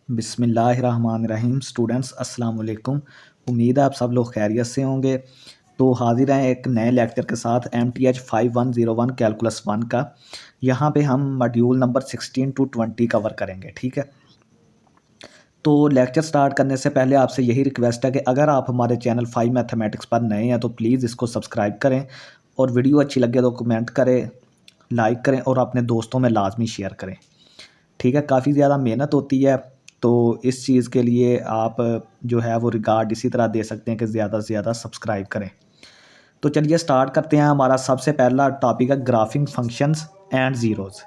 बिस्मिल्लाहिर्रहमानिर्रहीम। स्टूडेंट्स अस्सलाम वालेकुम। उम्मीद है आप सब लोग खैरियत से होंगे। तो हाजिर हैं एक नए लेक्चर के साथ MTH 5101 कैलकुलस 1 का। यहाँ पे हम मॉड्यूल नंबर 16 टू 20 कवर करेंगे, ठीक है। तो लेक्चर स्टार्ट करने से पहले आपसे यही रिक्वेस्ट है कि अगर आप हमारे चैनल 5 मैथमेटिक्स पर नए हैं तो प्लीज़ इसको सब्सक्राइब करें और वीडियो अच्छी लगे तो कमेंट करें, लाइक करें और अपने दोस्तों में लाजमी शेयर करें, ठीक है। काफ़ी ज़्यादा मेहनत होती है, तो इस चीज़ के लिए आप जो है वो रिगार्ड इसी तरह दे सकते हैं कि ज़्यादा से ज़्यादा सब्सक्राइब करें। तो चलिए स्टार्ट करते हैं। हमारा सबसे पहला टॉपिक है ग्राफिंग फंक्शंस एंड ज़ीरोज़,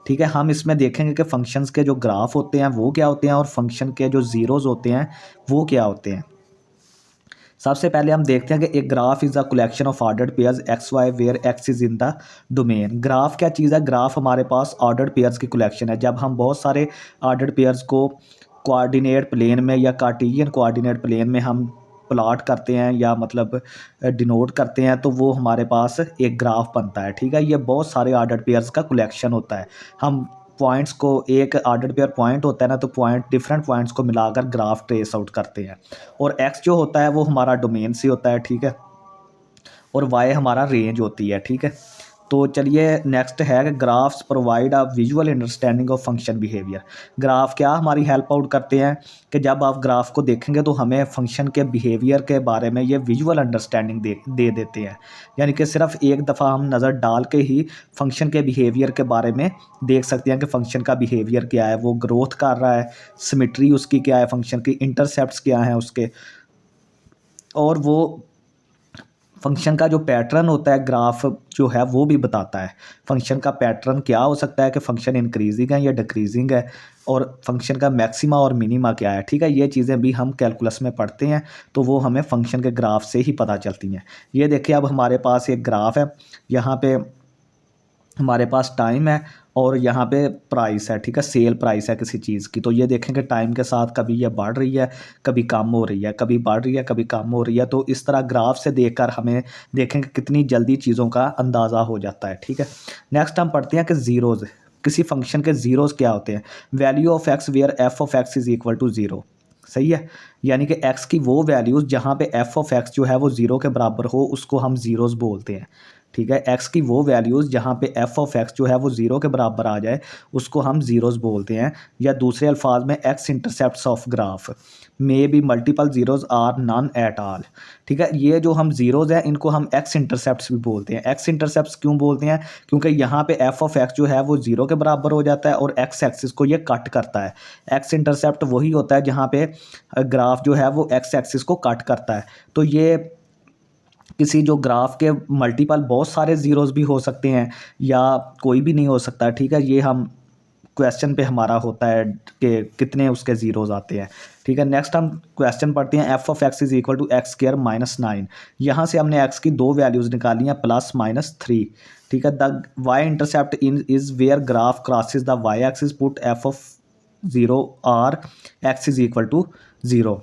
ठीक है। हम इसमें देखेंगे कि फंक्शंस के जो ग्राफ होते हैं वो क्या होते हैं और फंक्शन के जो ज़ीरोज़ होते हैं वो क्या होते हैं। सबसे पहले हम देखते हैं कि एक graph is a collection of ordered pairs X Y where X is in the domain. Graph क्या चीज़ है? ग्राफ हमारे पास ऑर्डर्ड पेयर्स की कलेक्शन है। जब हम बहुत सारे ऑर्डर्ड पेयर्स को कोऑर्डिनेट प्लेन में या कार्टेशियन कोऑर्डिनेट प्लेन में हम प्लॉट करते हैं या मतलब डिनोट करते हैं तो वो हमारे पास एक ग्राफ बनता है, ठीक है। ये बहुत सारे ऑर्डर्ड पेयर्स का कलेक्शन होता है। हम पॉइंट्स को, एक ऑर्डर्ड पेयर पॉइंट होता है ना, तो पॉइंट डिफरेंट पॉइंट्स को मिलाकर ग्राफ ट्रेस आउट करते हैं। और एक्स जो होता है वो हमारा डोमेन से होता है, ठीक है। और वाई हमारा रेंज होती है, ठीक है। तो चलिए नेक्स्ट है कि graphs provide a visual understanding of function behaviour. Graph क्या हमारी हेल्प आउट करते हैं कि जब आप ग्राफ को देखेंगे तो हमें फंक्शन के बिहेवियर के बारे में ये विजुअल अंडरस्टैंडिंग दे देते हैं। यानी कि सिर्फ एक दफ़ा हम नज़र डाल के ही फंक्शन के बिहेवियर के बारे में देख सकते हैं कि फंक्शन का बिहेवियर क्या है, वो ग्रोथ कर रहा है, सिमेट्री उसकी क्या है, फंक्शन की इंटरसेप्ट्स क्या हैं उसके, और वो फंक्शन का जो पैटर्न होता है ग्राफ जो है वो भी बताता है। फंक्शन का पैटर्न क्या हो सकता है कि फंक्शन इंक्रीजिंग है या डिक्रीजिंग है, और फंक्शन का मैक्सिमा और मिनिमा क्या है, ठीक है। ये चीज़ें भी हम कैलकुलस में पढ़ते हैं तो वो हमें फंक्शन के ग्राफ से ही पता चलती हैं। ये देखिए अब हमारे पास एक ग्राफ है, यहाँ पे हमारे पास टाइम है और यहाँ पे प्राइस है, ठीक है। सेल प्राइस है किसी चीज़ की। तो ये देखें कि टाइम के साथ कभी ये बढ़ रही है, कभी कम हो रही है, कभी बढ़ रही है, कभी कम हो रही है। तो इस तरह ग्राफ से देखकर हमें देखें कि कितनी जल्दी चीज़ों का अंदाज़ा हो जाता है, ठीक है। नेक्स्ट हम पढ़ते हैं कि ज़ीरोज़, किसी फंक्शन के ज़ीरोज़ क्या होते हैं। Value of X where F of X is equal to zero, सही है। यानी कि एक्स की वो वैल्यूज़ जहाँ पे एफ ऑफ एक्स जो है वो ज़ीरो के बराबर हो उसको हम ज़ीरोज़ बोलते हैं, ठीक है। एक्स की वो वैल्यूज़ जहाँ पे एफ ऑफ एक्स जो है वो ज़ीरो के बराबर आ जाए उसको हम ज़ीरोज़ बोलते हैं। या दूसरे अल्फाज में X intercepts of graph may be multiple zeros or none at all, ठीक है। ये जो हम ज़ीरोज़ हैं इनको हम एक्स इंटरसेप्ट्स भी बोलते हैं। एक्स इंटरसेप्ट्स क्यों बोलते हैं? क्योंकि यहाँ पे एफ ऑफ एक्स जो है वो ज़ीरो के बराबर हो जाता है और एक्स एक्सिस को ये कट करता है। एक्स इंटरसेप्ट वही होता है जहाँ पे ग्राफ जो है वो एक्स एक्सिस को कट करता है। तो ये किसी जो ग्राफ के मल्टीपल बहुत सारे ज़ीरोज़ भी हो सकते हैं या कोई भी नहीं हो सकता, ठीक है। ये हम क्वेश्चन पे हमारा होता है कि कितने उसके ज़ीरोज़ आते हैं, ठीक है। नेक्स्ट हम क्वेश्चन पढ़ते हैं। F of X is equal to x square minus 9। यहाँ से हमने एक्स की दो वैल्यूज़ निकाली हैं प्लस माइनस 3, ठीक है। The Y intercept in is where graph crosses the Y axis put F of 0 or X is equal to 0।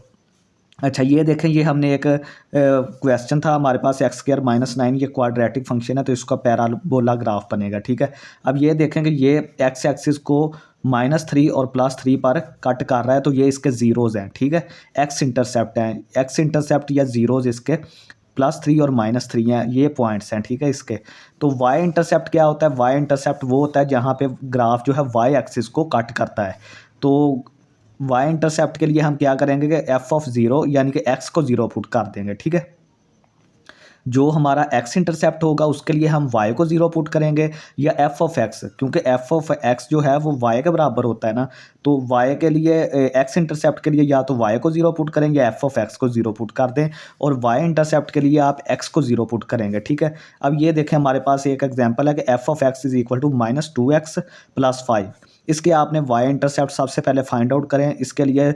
अच्छा ये देखें, ये हमने एक क्वेश्चन था हमारे पास, एक्स स्क्वायर माइनस 9 ये क्वाड्रेटिक फंक्शन है तो इसका पैराबोला ग्राफ बनेगा, ठीक है। अब ये देखें कि ये एक्स एक्सिस को -3 और +3 पर कट कर रहा है तो ये इसके ज़ीरोज़ हैं, ठीक है। एक्स इंटरसेप्ट हैं, एक्स इंटरसेप्ट या ज़ीरोज़ इसके +3 और -3 हैं, ये पॉइंट्स हैं, ठीक है इसके। तो वाई इंटरसेप्ट क्या होता है? वाई इंटरसेप्ट वो होता है जहाँ पे ग्राफ जो है वाई एक्सिस को कट करता है। तो वाई इंटरसेप्ट के लिए हम क्या करेंगे कि एफ ऑफ 0 यानी कि एक्स को 0 पुट कर देंगे, ठीक है। जो हमारा एक्स इंटरसेप्ट होगा उसके लिए हम वाई को 0 पुट करेंगे, या एफ ऑफ एक्स, क्योंकि एफ ऑफ एक्स जो है वो वाई के बराबर होता है ना। तो वाई के लिए एक्स इंटरसेप्ट के लिए या तो वाई को 0 पुट करेंगे, एफ ऑफ एक्स को 0 पुट कर दें, और वाई इंटरसेप्ट के लिए आप एक्स को 0 पुट करेंगे, ठीक है। अब ये देखें हमारे पास एक एग्जाम्पल है कि F of x is equal to -2x + 5। इसके आपने वाई इंटरसेप्ट सबसे पहले फाइंड आउट करें। इसके लिए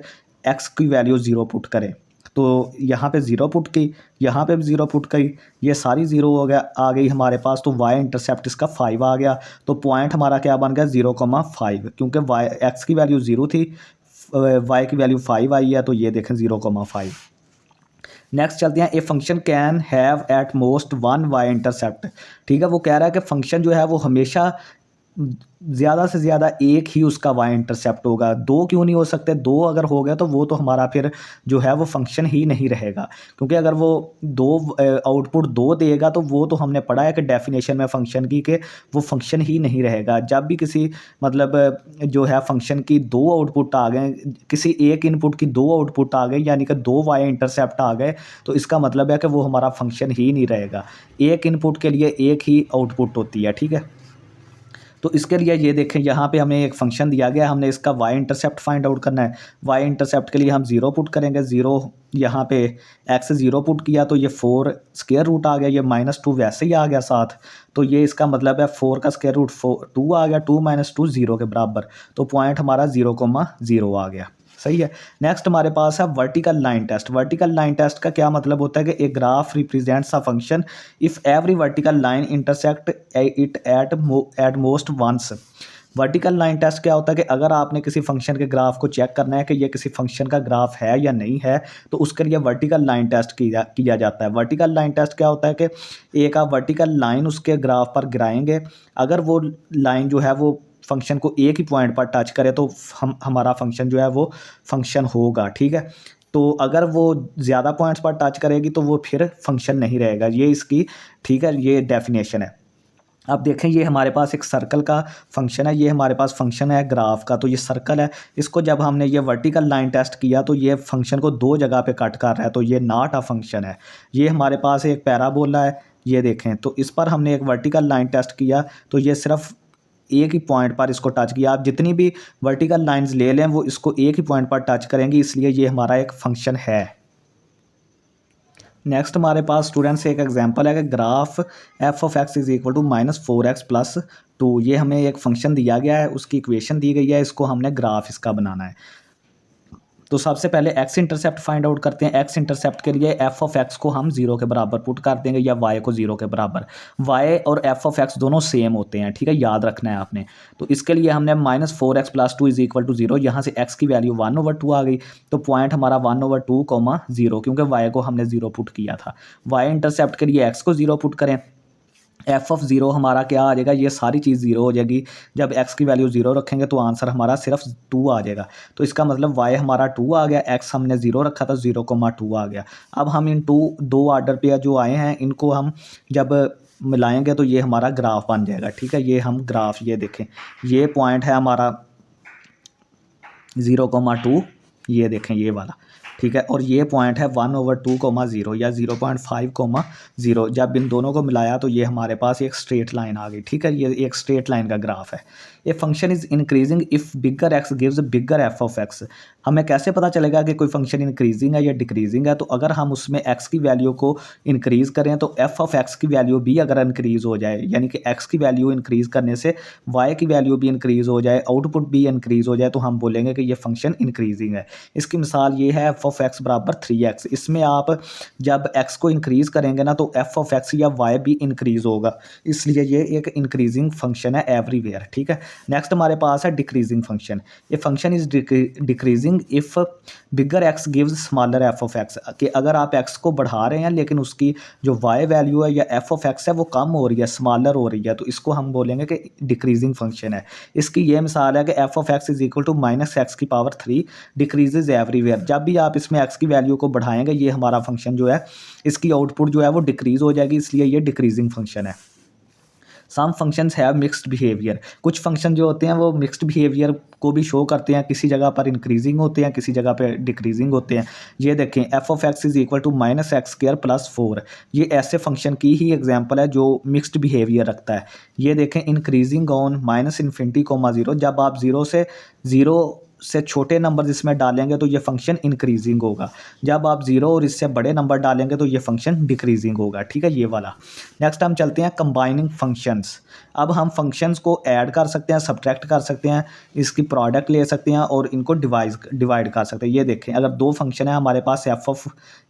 एक्स की वैल्यू 0 पुट करें, तो यहाँ पे 0 पुट की, यहाँ पे भी 0 पुट की, ये सारी 0 हो गया आ गई हमारे पास। तो वाई इंटरसेप्ट इसका 5 आ गया। तो पॉइंट हमारा क्या बन गया? 0,5, क्योंकि वाई एक्स की वैल्यू 0 थी, वाई की वैल्यू 5 आई है, तो ये देखें 0,5। नेक्स्ट चलते हैं। A function can have at most one Y intercept, ठीक है। वो कह रहा है कि फंक्शन जो है वो हमेशा ज़्यादा से ज़्यादा एक ही उसका वाई इंटरसेप्ट होगा, 2 क्यों नहीं हो सकते? 2 अगर हो गया तो वो तो हमारा फिर जो है वो फ़ंक्शन ही नहीं रहेगा। क्योंकि अगर वो 2 आउटपुट 2 देगा तो वो तो हमने पढ़ा है कि डेफ़िनेशन में फ़ंक्शन की कि वो फ़ंक्शन ही नहीं रहेगा। जब भी किसी मतलब जो है फ़ंक्शन की 2 आउटपुट आ गए, किसी एक इनपुट की 2 आउटपुट आ गए यानी कि 2 वाई इंटरसेप्ट आ गए, तो इसका मतलब है कि वो हमारा फ़ंक्शन ही नहीं रहेगा। एक इनपुट के लिए एक ही आउटपुट होती है, ठीक है? तो इसके लिए ये देखें, यहाँ पे हमें एक फ़ंक्शन दिया गया है, हमने इसका वाई इंटरसेप्ट फाइंड आउट करना है। वाई इंटरसेप्ट के लिए हम 0 पुट करेंगे, 0 यहाँ पे एक्स 0 पुट किया तो ये 4 स्क्वायर रूट आ गया, ये -2 वैसे ही आ गया साथ। तो ये इसका मतलब है 4 का स्क्वायर रूट 2 आ गया, 2 - 2 0 के बराबर। तो पॉइंट हमारा 0,0 आ गया। सही है। नेक्स्ट हमारे पास है vertical line test. Vertical line test का क्या मतलब होता है कि a graph represents a function if every vertical line intersect it at most once. Vertical line test क्या होता है कि अगर आपने किसी फंक्शन के ग्राफ को चेक करना है कि ये किसी फंक्शन का ग्राफ है या नहीं है, तो उसके लिए वर्टिकल लाइन टेस्ट किया जाता है। वर्टिकल लाइन टेस्ट क्या होता है कि एक आप वर्टिकल लाइन उसके ग्राफ पर गिराएंगे, अगर वो लाइन जो है वो फंक्शन को एक ही पॉइंट पर टच करे तो हमारा फंक्शन जो है वो फंक्शन होगा, ठीक है। तो अगर वो ज़्यादा पॉइंट्स पर टच करेगी तो वो फिर फंक्शन नहीं रहेगा, ये इसकी, ठीक है, ये डेफिनेशन है। अब देखें, ये हमारे पास एक सर्कल का फंक्शन है, ये हमारे पास फंक्शन है ग्राफ का, तो ये सर्कल है। इसको जब हमने ये वर्टिकल लाइन टेस्ट किया तो ये फंक्शन को 2 जगह पे कट कर रहा है, तो ये नॉट अ फंक्शन है। ये हमारे पास एक पैराबोला है, ये देखें, तो इस पर हमने एक वर्टिकल लाइन टेस्ट किया तो ये सिर्फ एक ही पॉइंट पर इसको टच किया। आप जितनी भी वर्टिकल लाइंस ले लें वो इसको एक ही पॉइंट पर टच करेंगी, इसलिए ये हमारा एक फंक्शन है। नेक्स्ट हमारे पास स्टूडेंट्स एक एग्जांपल है कि graph f of x is equal to -4x plus 2। ये हमें एक फंक्शन दिया गया है, उसकी इक्वेशन दी गई है, इसको हमने ग्राफ इसका बनाना है। तो सबसे पहले एक्स इंटरसेप्ट फाइंड आउट करते हैं। एक्स इंटरसेप्ट के लिए एफ ऑफ एक्स को हम 0 के बराबर पुट कर देंगे या वाई को 0 के बराबर। वाई और एफ ऑफ एक्स दोनों सेम होते हैं, ठीक है, याद रखना है आपने। तो इसके लिए हमने -4x plus 2 is equal to 0, यहाँ से एक्स की वैल्यू 1/2 आ गई, तो पॉइंट हमारा 1/2, 0, क्योंकि वाई को हमने 0 पुट किया था। वाई इंटरसेप्ट के लिए एक्स को 0 पुट करें, एफ ऑफ 0 हमारा क्या आ जाएगा, ये सारी चीज़ 0 हो जाएगी। जब एक्स की वैल्यू 0 रखेंगे तो आंसर हमारा सिर्फ 2 आ जाएगा। तो इसका मतलब वाई हमारा 2 आ गया, एक्स हमने 0 रखा था, 0,2 आ गया। अब हम इन दो आर्डर पे जो आए हैं इनको हम जब मिलाएंगे तो ये हमारा ग्राफ बन जाएगा, ठीक है। ये हम ग्राफ, ये देखें, ये पॉइंट है हमारा 0,2, ये देखें ये वाला, ठीक है, और ये पॉइंट है 1/2, 0 या 0.5, 0। जब इन दोनों को मिलाया तो ये हमारे पास एक स्ट्रेट लाइन आ गई, ठीक है, ये एक स्ट्रेट लाइन का ग्राफ है। A function is increasing if bigger x gives bigger F of x. हमें कैसे पता चलेगा कि कोई फंक्शन इंक्रीजिंग है या डिक्रीजिंग है? तो अगर हम उसमें एक्स की वैल्यू को इंक्रीज़ करें तो एफ ऑफ एक्स की वैल्यू भी अगर इंक्रीज़ हो जाए, यानी कि एक्स की वैल्यू इंक्रीज़ करने से वाई की वैल्यू भी इंक्रीज़ हो जाए, आउटपुट भी इंक्रीज़ हो जाए, तो हम बोलेंगे कि ये फंक्शन इंक्रीजिंग है। इसकी मिसाल ये है एफ ऑफ एक्स बराबर 3x। इसमें आप जब एक्स को इंक्रीज़ करेंगे ना तो एफ ऑफ एक्स या वाई भी इंक्रीज़ होगा, इसलिए ये एक इंक्रीजिंग फंक्शन है एवरीवेयर, ठीक है। नेक्स्ट हमारे पास है डिक्रीजिंग फंक्शन। ये function is decreasing if bigger x gives smaller F of x, कि अगर आप एक्स को बढ़ा रहे हैं लेकिन उसकी जो वाई वैल्यू है या एफ ऑफ एक्स है वो कम हो रही है, स्मॉलर हो रही है, तो इसको हम बोलेंगे कि डिक्रीजिंग फंक्शन है। इसकी ये मिसाल है कि F of x is equal to -x⁻³ decreases everywhere. जब भी आप इसमें एक्स की वैल्यू को बढ़ाएंगे ये हमारा फंक्शन जो है इसकी आउटपुट जो है वो डिक्रीज हो जाएगी, इसलिए ये डिक्रीजिंग फंक्शन है। सम फंक्शंस हैव मिक्स्ड बिहेवियर। कुछ फंक्शन जो होते हैं वो मिक्स्ड बिहेवियर को भी शो करते हैं, किसी जगह पर इंक्रीजिंग होते हैं, किसी जगह पर डिक्रीजिंग होते हैं। ये देखें, f of x is equal to -x² + 4, ये ऐसे फंक्शन की ही एग्जांपल है जो मिक्स्ड बिहेवियर रखता है। ये देखें, इंक्रीजिंग ऑन -∞, जब आप 0 से छोटे नंबर इसमें डालेंगे तो ये फंक्शन इंक्रीजिंग होगा, जब आप 0 और इससे बड़े नंबर डालेंगे तो ये फंक्शन डिक्रीजिंग होगा, ठीक है, ये वाला। नेक्स्ट हम चलते हैं कंबाइनिंग फंक्शंस। अब हम फंक्शंस को ऐड कर सकते हैं, सब्ट्रैक्ट कर सकते हैं, इसकी प्रोडक्ट ले सकते हैं और इनको डिवाइड कर सकते हैं। ये देखें, अगर दो फंक्शन है हमारे पास f of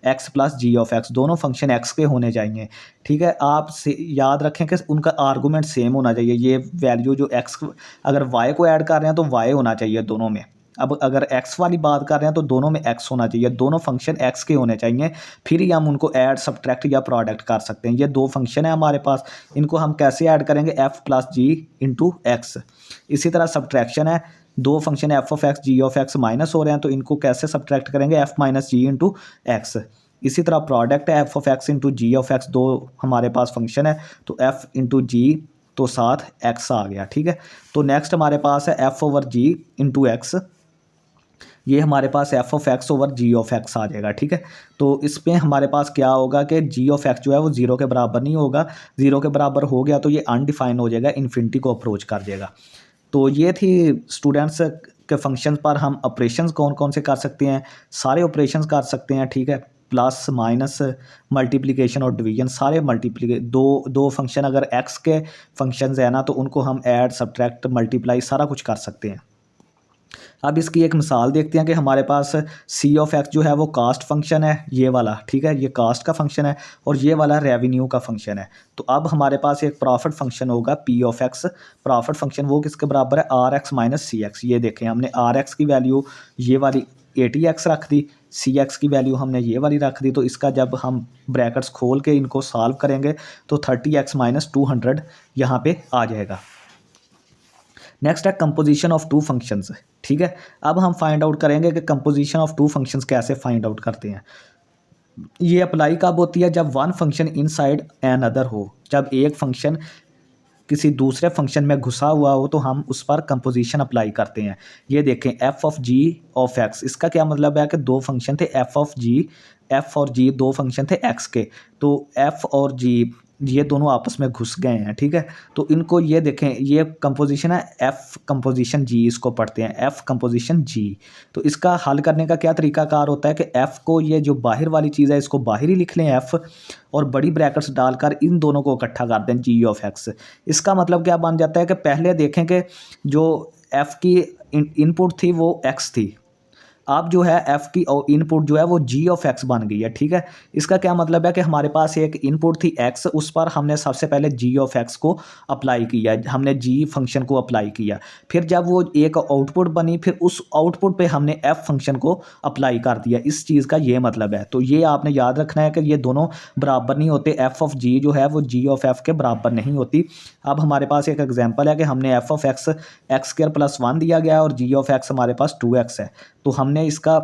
x plus g of x, दोनों फंक्शन एक्स के होने चाहिए, ठीक है। आप याद रखें कि उनका आर्गूमेंट सेम होना चाहिए। ये वैल्यू जो एक्स, अगर वाई को ऐड कर रहे हैं तो वाई होना चाहिए दोनों में, अब अगर x वाली बात कर रहे हैं तो दोनों में x होना चाहिए, दोनों फंक्शन x के होने चाहिए, फिर ही हम उनको ऐड सब्ट्रैक्ट या प्रोडक्ट कर सकते हैं। ये दो फंक्शन है हमारे पास, इनको हम कैसे ऐड करेंगे, f plus g into x. इसी तरह सब्ट्रैक्शन है, दो function f of x g of x minus हो रहे हैं, तो इनको कैसे सब्ट्रैक्ट करेंगे, f minus g into x. इसी तरह प्रोडक्ट है f of x into g of x, दो हमारे पास फंक्शन है, तो एफ इंटू जी तो साथ एक्स आ गया, ठीक है। तो नेक्स्ट हमारे पास है f over g into x, ये हमारे पास f of x over g of x आ जाएगा, ठीक है। तो इसमें हमारे पास क्या होगा कि जी ऑफ एक्स जो है वो जीरो के बराबर नहीं होगा, जीरो के बराबर हो गया तो ये अनडिफाइन हो जाएगा, इन्फिनिटी को अप्रोच कर जाएगा। तो ये थी स्टूडेंट्स के फंक्शन पर हम ऑपरेशंस कौन कौन से कर सकते हैं, सारे ऑपरेशंस कर सकते हैं, ठीक है। प्लस माइनस मल्टीप्लिकेशन और डिवीजन सारे दो फंक्शन अगर एक्स के फंक्शंस है ना तो उनको हम ऐड सब्ट्रैक्ट मल्टीप्लाई सारा कुछ कर सकते हैं। अब इसकी एक मिसाल देखते हैं कि हमारे पास सी ऑफ एक्स जो है वो कास्ट फंक्शन है, ये वाला, ठीक है, ये कास्ट का फंक्शन है, और ये वाला रेवेन्यू का फंक्शन है। तो अब हमारे पास एक प्रॉफिट फंक्शन होगा p of x, profit function वो किसके बराबर है, r x minus c x. ये देखें हमने आर एक्स की वैल्यू ये वाली 80x रख दी, सी एक्स की वैल्यू हमने ये वाली रख दी, तो इसका जब हम ब्रैकेट्स खोल के इनको सॉल्व करेंगे तो 30x माइनस 200 यहाँ पे आ जाएगा। नेक्स्ट है कंपोजिशन ऑफ टू फंक्शंस, ठीक है। अब हम फाइंड आउट करेंगे कि कंपोजिशन ऑफ टू फंक्शंस कैसे फाइंड आउट करते हैं। ये अप्लाई कब होती है, जब one function inside N other हो, जब एक फंक्शन किसी दूसरे फंक्शन में घुसा हुआ हो तो हम उस पर कंपोजिशन अप्लाई करते हैं। ये देखें f of g of x, इसका क्या मतलब है कि दो फंक्शन थे एफ और जी दो फंक्शन थे एक्स के, तो एफ और जी ये दोनों आपस में घुस गए हैं, ठीक है। तो इनको ये देखें, ये कंपोजिशन है एफ कंपोजिशन जी, इसको पढ़ते हैं एफ कंपोजिशन जी। तो इसका हल करने का क्या तरीकाकार होता है कि एफ को, ये जो बाहर वाली चीज़ है इसको बाहर ही लिख लें एफ, और बड़ी ब्रैकेट्स डालकर इन दोनों को इकट्ठा कर दें जी ऑफ एक्स। इसका मतलब क्या बन जाता है कि पहले देखें कि जो एफ की इनपुट थी वो एक्स थी, अब जो है एफ की इनपुट जो है वो जी ऑफ एक्स बन गई है, ठीक है। इसका क्या मतलब है कि हमारे पास एक इनपुट थी एक्स, उस पर हमने सबसे पहले जी ऑफ एक्स को अप्लाई किया, हमने जी फंक्शन को अप्लाई किया, फिर जब वो एक आउटपुट बनी फिर उस आउटपुट पे हमने एफ फंक्शन को अप्लाई कर दिया, इस चीज़ का ये मतलब है। तो ये आपने याद रखना है कि ये दोनों बराबर नहीं होते, एफ ऑफ जी जो है वो जी ऑफ एफ के बराबर नहीं होती। अब हमारे पास एक एग्जाम्पल है कि हमने F of x x square plus 1 दिया गया है और जी ऑफ एक्स हमारे पास 2x है, तो हमने इसका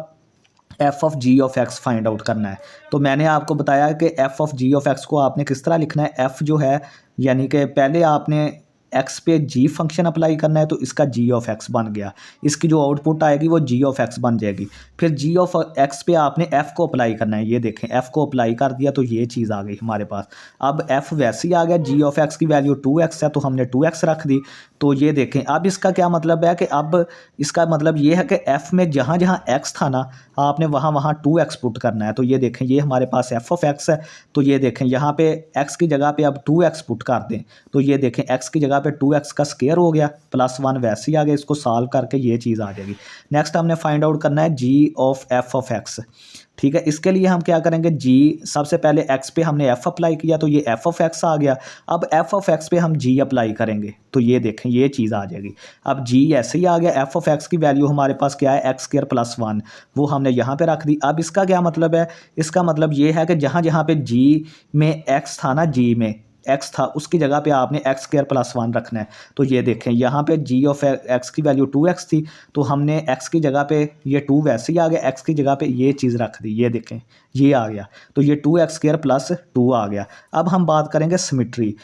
f of g of x find out करना है। तो मैंने आपको बताया कि F of g of x को आपने किस तरह लिखना है, एफ जो है यानी कि पहले आपने एक्स पे जी फंक्शन अप्लाई करना है, तो इसका जी ऑफ एक्स बन गया, इसकी जो आउटपुट आएगी वो जी ऑफ एक्स बन जाएगी। फिर जी ऑफ एक्स पे आपने एफ़ को अप्लाई करना है, ये देखें एफ़ को अप्लाई कर दिया तो ये चीज़ आ गई हमारे पास। अब एफ़ वैसे ही आ गया, जी ऑफ एक्स की वैल्यू 2x है तो हमने 2x रख दी। तो ये देखें अब इसका क्या मतलब है कि अब इसका मतलब ये है कि एफ़ में जहाँ जहाँ x था ना, आपने वहाँ वहाँ 2x पुट करना है। तो ये देखें ये हमारे पास एफ ऑफ एक्स है, तो ये देखें यहाँ पे x की जगह पे अब 2x पुट कर दें, तो ये देखें x की जगह पे 2x का स्क्वायर हो गया प्लस 1 वैसे ही आ गया, इसको सॉल्व करके ये चीज़ आ जाएगी। नेक्स्ट हमने फाइंड आउट करना है g of F of x, ठीक है। इसके लिए हम क्या करेंगे, g सबसे पहले x पे हमने f अप्लाई किया तो ये f ऑफ x आ गया, अब f ऑफ x पे हम g अप्लाई करेंगे तो ये देखें ये चीज़ आ जाएगी। अब g ऐसे ही आ गया, f ऑफ x की वैल्यू हमारे पास क्या है एक्स स्क्वायर प्लस 1, वो हमने यहाँ पे रख दी। अब इसका क्या मतलब है, इसका मतलब ये है कि जहाँ जहाँ पे g में x था ना, g में x था उसकी जगह पे आपने एक्स स्क्वायर प्लस 1 रखना है। तो ये देखें यहाँ पे g ऑफ x की वैल्यू 2x थी तो हमने x की जगह पे ये 2 वैसे ही आ गया, x की जगह पे ये चीज़ रख दी, ये देखें ये आ गया, तो ये 2x स्क्वायर प्लस 2 आ गया। अब हम बात करेंगे सिमिट्री।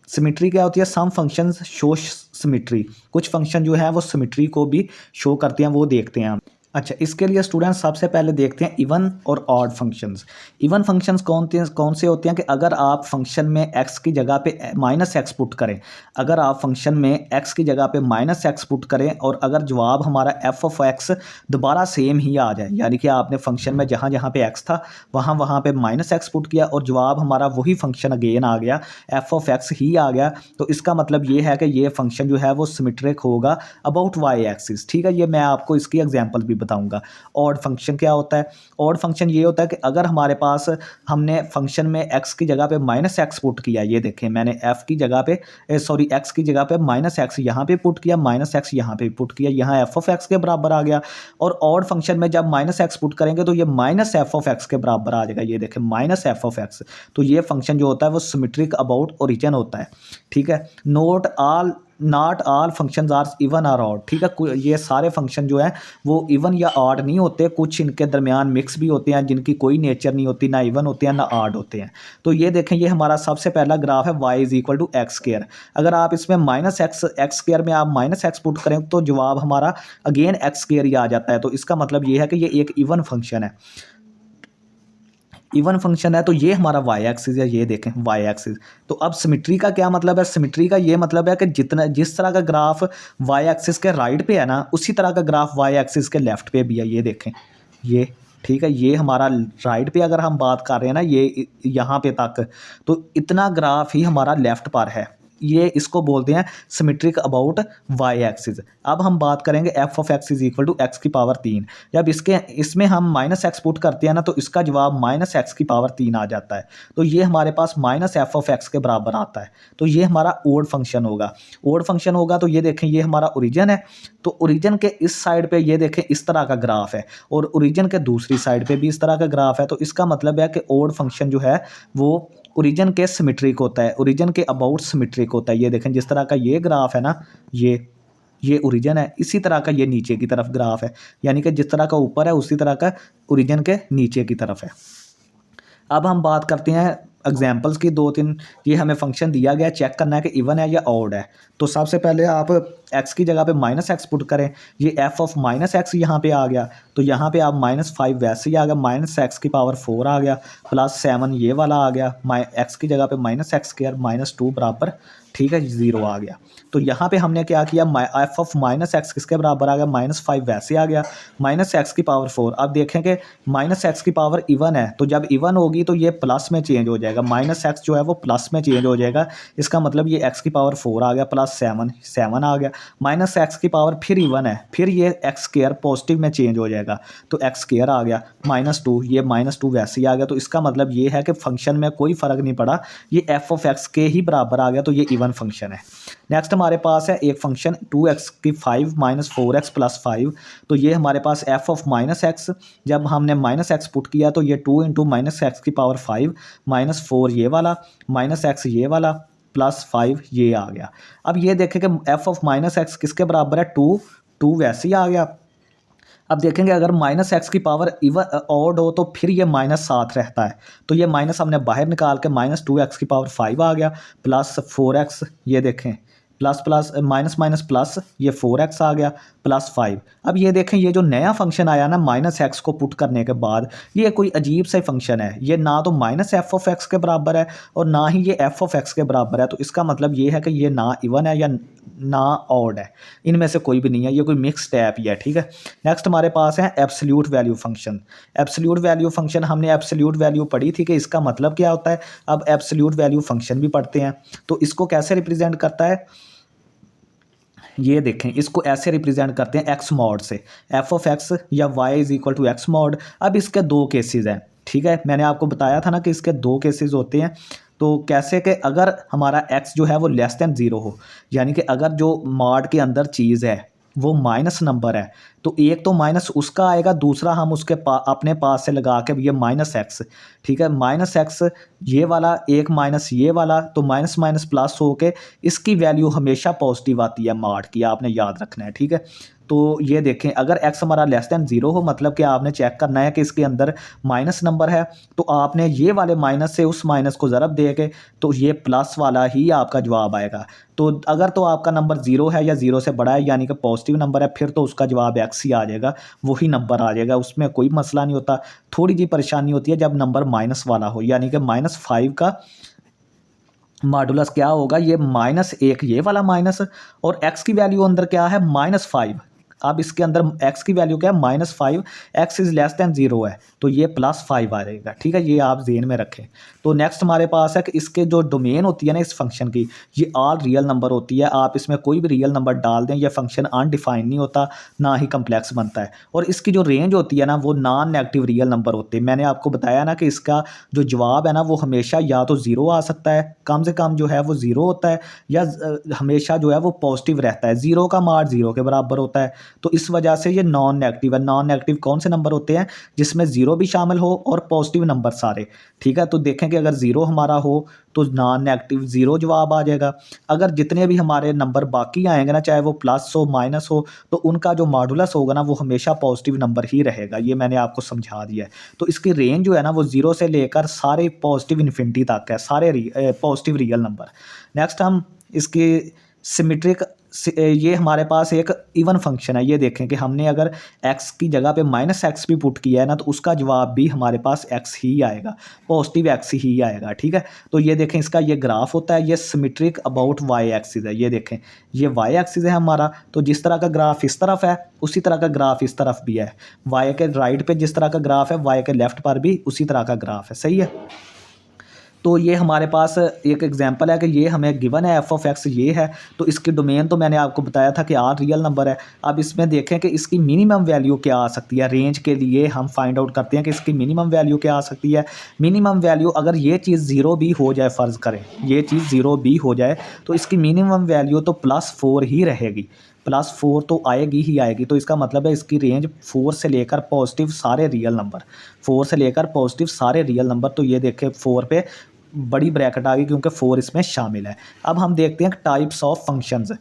सिमिट्री क्या होती है, सम फंक्शंस शो सिमिट्री, कुछ फंक्शन जो है वो सिमिट्री को भी शो करते हैं, वो देखते हैं हम। अच्छा, इसके लिए स्टूडेंट्स सबसे पहले देखते हैं इवन और ऑड फंक्शंस। इवन फंक्शंस कौन से होते हैं कि अगर आप फंक्शन में x की जगह पे माइनस एक्स पुट करें, अगर आप फंक्शन में x की जगह पे माइनस एक्स पुट करें और अगर जवाब हमारा f ऑफ x दोबारा सेम ही आ जाए, यानी कि आपने फंक्शन में जहाँ जहाँ पे x था वहाँ वहाँ पे माइनस एक्स पुट किया और जवाब हमारा वही फंक्शन अगेन आ गया, f ऑफ x ही आ गया, तो इसका मतलब ये है कि ये फंक्शन जो है वो सिमेट्रिक होगा अबाउट y एक्सिस, ठीक है। ये मैं आपको इसकी एग्जाम्पल भी बताऊंगा। ऑड फंक्शन क्या होता है? ऑड फंक्शन ये होता है कि अगर हमारे पास हमने फंक्शन में x की जगह पे माइनस एक्स पुट किया, ये देखें मैंने f की जगह पे सॉरी x की जगह पे माइनस एक्स यहाँ पे पुट किया, माइनस एक्स यहाँ पे पुट किया, यहाँ एफ ऑफ एक्स के बराबर आ गया। और ऑड फंक्शन में जब माइनस एक्स पुट करेंगे तो ये माइनस एफ ऑफ एक्स के बराबर आ जाएगा, ये देखें माइनस एफ ऑफ एक्स। तो ये फंक्शन जो होता है वो सिमेट्रिक अबाउट ओरिजिन होता है, ठीक है। Not all functions are even or odd, ठीक है। ये सारे फंक्शन जो है वो इवन या ऑड नहीं होते, कुछ इनके दरमियान मिक्स भी होते हैं जिनकी कोई नेचर नहीं होती, ना इवन होते हैं ना ऑड होते हैं। तो ये देखें ये हमारा सबसे पहला ग्राफ है y is equal to x square. अगर आप इसमें माइनस एक्स स्क्वायर में आप माइनस एक्स पुट करें तो जवाब हमारा अगेन एक्स स्क्वायर ही आ जाता है। तो इसका मतलब ये है कि ये एक इवन फंक्शन है, इवन फंक्शन है। तो ये हमारा वाई एक्सिस है, ये देखें वाई एक्सिस। तो अब सिमेट्री का क्या मतलब है? सिमेट्री का ये मतलब है कि जिस तरह का ग्राफ वाई एक्सिस के राइट पे है ना, उसी तरह का ग्राफ वाई एक्सिस के लेफ्ट पे भी है, ये देखें ये, ठीक है। ये हमारा राइट पे अगर हम बात कर रहे हैं ना ये यहाँ पे तक, तो इतना ग्राफ ही हमारा लेफ्ट पर है, ये इसको बोलते हैं सिमेट्रिक अबाउट वाई एक्सिस। अब हम बात करेंगे f of x is equal to x की पावर 3। जब इसमें हम माइनस एक्स पुट करते हैं ना तो इसका जवाब माइनस एक्स की पावर 3 आ जाता है। तो ये हमारे पास माइनस एफ ऑफ एक्स के बराबर आता है। तो ये हमारा ओड फंक्शन होगा। ओड फंक्शन होगा तो ये देखें ये हमारा ओरिजिन है। तो ओरिजिन के इस साइड पे ये देखें इस तरह का ग्राफ है और ओरिजिन के दूसरी साइड पे भी इस तरह का ग्राफ है। तो इसका मतलब है कि ओड फंक्शन जो है वो ओरिजिन के सिमेट्रिक होता है, ओरिजिन के अबाउट सिमेट्रिक होता है। ये देखें जिस तरह का ये ग्राफ है ना, ये ओरिजिन है, इसी तरह का ये नीचे की तरफ ग्राफ है, यानी कि जिस तरह का ऊपर है उसी तरह का ओरिजिन के नीचे की तरफ है। अब हम बात करते हैं एग्जाम्पल्स की, 2-3। ये हमें फंक्शन दिया गया, चेक करना है कि इवन है या ऑड है। तो सबसे पहले आप x की जगह पे माइनस एक्स पुट करें, ये f ऑफ माइनस एक्स यहाँ पे आ गया। तो यहाँ पे आप -5 वैसे ही आ गया, माइनस एक्स की पावर 4 आ गया, +7 ये वाला आ गया, x की जगह पे माइनस एक्स स्क्वायर -2 बराबर, ठीक है, 0 आ गया। तो यहाँ पे हमने क्या किया, f ऑफ माइनस एक्स किसके बराबर आ गया, -5 वैसे आ गया, माइनस एक्स की पावर 4। अब देखें कि माइनस एक्स की पावर इवन है, तो जब इवन होगी तो ये प्लस में चेंज हो जाएगा, माइनस एक्स जो है वो प्लस में चेंज हो जाएगा। इसका मतलब ये x की पावर 4 आ गया, +7 आ गया, माइनस एक्स की पावर फिर इवन है, फिर ये एक्स स्क्वायर पॉजिटिव में चेंज हो जाएगा, तो एक्स स्क्वायर आ गया, -2, ये -2 वैसे ही आ गया। तो इसका मतलब ये है कि फंक्शन में कोई फ़र्क नहीं पड़ा, ये एफ ऑफ एक्स के ही बराबर आ गया, तो ये इवन फंक्शन है। नेक्स्ट हमारे पास है एक फंक्शन 2x की 5 -4x + 5। तो ये हमारे पास एफ ऑफ माइनस एक्स, जब हमने माइनस एक्स पुट किया तो ये 2 × -x की पावर 5 -4 ये वाला, -x ये वाला, +5 ये आ गया। अब ये देखें कि एफ ऑफ माइनस एक्स किसके बराबर है, 2 वैसे ही आ गया। अब देखेंगे अगर -x की पावर इवन ऑड हो तो फिर ये -7 रहता है, तो ये माइनस हमने बाहर निकाल के -2x की पावर 5 आ गया, +4x, ये देखें प्लस माइनस प्लस, ये 4x आ गया, +5। अब ये देखें ये जो नया फंक्शन आया ना -x को पुट करने के बाद, ये कोई अजीब सा फंक्शन है, ये ना तो -f ऑफ x के बराबर है और ना ही ये f ऑफ x के बराबर है। तो इसका मतलब ये है कि ये ना इवन है या ना ऑड है, इनमें से कोई भी नहीं है, ये कोई मिक्स टाइप ही है, ठीक है। नेक्स्ट हमारे पास है absolute value function. Absolute value function हमने एब्सोल्यूट वैल्यू पढ़ी थी कि इसका मतलब क्या होता है। अब एब्सोल्यूट वैल्यू फंक्शन भी पढ़ते हैं। तो इसको कैसे रिप्रेजेंट करता है, ये देखें इसको ऐसे रिप्रेजेंट करते हैं x मॉड से, f ऑफ x या y is equal to x mod. अब इसके 2 केसेस हैं, ठीक है, मैंने आपको बताया था ना कि इसके 2 केसेस होते हैं। तो कैसे कि अगर हमारा x जो है वो <0 हो, यानी कि अगर जो मॉड के अंदर चीज़ है वो माइनस नंबर है, तो एक तो माइनस उसका आएगा, दूसरा हम उसके अपने पास से लगा के ये -x, ठीक है, -x ये वाला, एक माइनस ये वाला, तो माइनस माइनस प्लस हो के इसकी वैल्यू हमेशा पॉजिटिव आती है मॉड की, आपने याद रखना है, ठीक है। तो ये देखें अगर x हमारा <0 हो, मतलब कि आपने चेक करना है कि इसके अंदर माइनस नंबर है, तो आपने ये वाले माइनस से उस माइनस को ज़रब दे के तो ये प्लस वाला ही आपका जवाब आएगा। तो अगर तो आपका नंबर 0 है या 0 से बड़ा है, यानी कि पॉजिटिव नंबर है, फिर तो उसका जवाब x ही आ जाएगा, वही नंबर आ जाएगा, उसमें कोई मसला नहीं होता। थोड़ी जी परेशानी होती है जब नंबर माइनस वाला हो, यानी कि -5 का मॉडुलस क्या होगा, ये -1 ये वाला माइनस, और x की वैल्यू अंदर क्या है, -5। अब इसके अंदर x की वैल्यू क्या है -5, x इज़ लेस दैन 0 है तो ये +5 आ जाएगा, ठीक है, ये आप ज़हन में रखें। तो नेक्स्ट हमारे पास है कि इसके जो डोमेन होती है ना इस फंक्शन की, ये ऑल रियल नंबर होती है। आप इसमें कोई भी रियल नंबर डाल दें, ये फंक्शन अनडिफाइंड नहीं होता, ना ही कम्प्लेक्स बनता है। और इसकी जो रेंज होती है ना वो नॉन नेगेटिव रियल नंबर होते हैं। मैंने आपको बताया ना कि इसका जो जवाब है ना वो हमेशा या तो 0 आ सकता है, कम से कम जो है वो 0 होता है, या हमेशा जो है वो पॉजिटिव रहता है। 0 का माड 0 के बराबर होता है, तो इस वजह से ये नॉन नेगेटिव है। नॉन नेगेटिव कौन से नंबर होते हैं? जिसमें 0 भी शामिल हो और पॉजिटिव नंबर सारे, ठीक है। तो देखें कि अगर 0 हमारा हो तो नॉन नेगेटिव 0 जवाब आ जाएगा। अगर जितने भी हमारे नंबर बाकी आएंगे ना, चाहे वो प्लस हो माइनस हो, तो उनका जो मॉडुलस होगा ना वो हमेशा पॉजिटिव नंबर ही रहेगा। ये मैंने आपको समझा दिया है। तो इसकी रेंज जो है ना वो 0 से लेकर सारे पॉजिटिव इन्फिनिटी तक है, सारे पॉजिटिव रियल नंबर। नेक्स्ट हम इसकी सिमेट्रिक, ये हमारे पास एक इवन फंक्शन है। ये देखें कि हमने अगर x की जगह पे -x भी पुट किया है ना तो उसका जवाब भी हमारे पास x ही आएगा, पॉजिटिव x ही आएगा, ठीक है। तो ये देखें इसका ये ग्राफ होता है, ये सिमेट्रिक अबाउट y एक्सिस है। ये देखें ये y एक्सिस है हमारा, तो जिस तरह का ग्राफ इस तरफ है उसी तरह का ग्राफ इस तरफ भी है। y के राइट पे जिस तरह का ग्राफ है y के लेफ्ट पर भी उसी तरह का ग्राफ है, सही है। तो ये हमारे पास एक एग्जांपल है कि ये हमें गिवन है f(x) ये है, तो इसकी डोमेन तो मैंने आपको बताया था कि आर रियल नंबर है। अब इसमें देखें कि इसकी मिनिमम वैल्यू क्या आ सकती है। रेंज के लिए हम फाइंड आउट करते हैं कि इसकी मिनिमम वैल्यू क्या आ सकती है। मिनिमम वैल्यू अगर ये चीज़ 0 भी हो जाए, फ़र्ज़ करें ये चीज़ 0 भी हो जाए, तो इसकी मिनिमम वैल्यू तो +4 ही रहेगी, +4 तो आएगी ही आएगी। तो इसका मतलब है इसकी रेंज 4 से लेकर पॉजिटिव सारे रियल नंबर, 4 से लेकर पॉजिटिव सारे रियल नंबर। तो ये देखें 4 पे बड़ी ब्रैकेट आ गई क्योंकि 4 इसमें शामिल है। अब हम देखते हैं टाइप्स ऑफ फंक्शंस।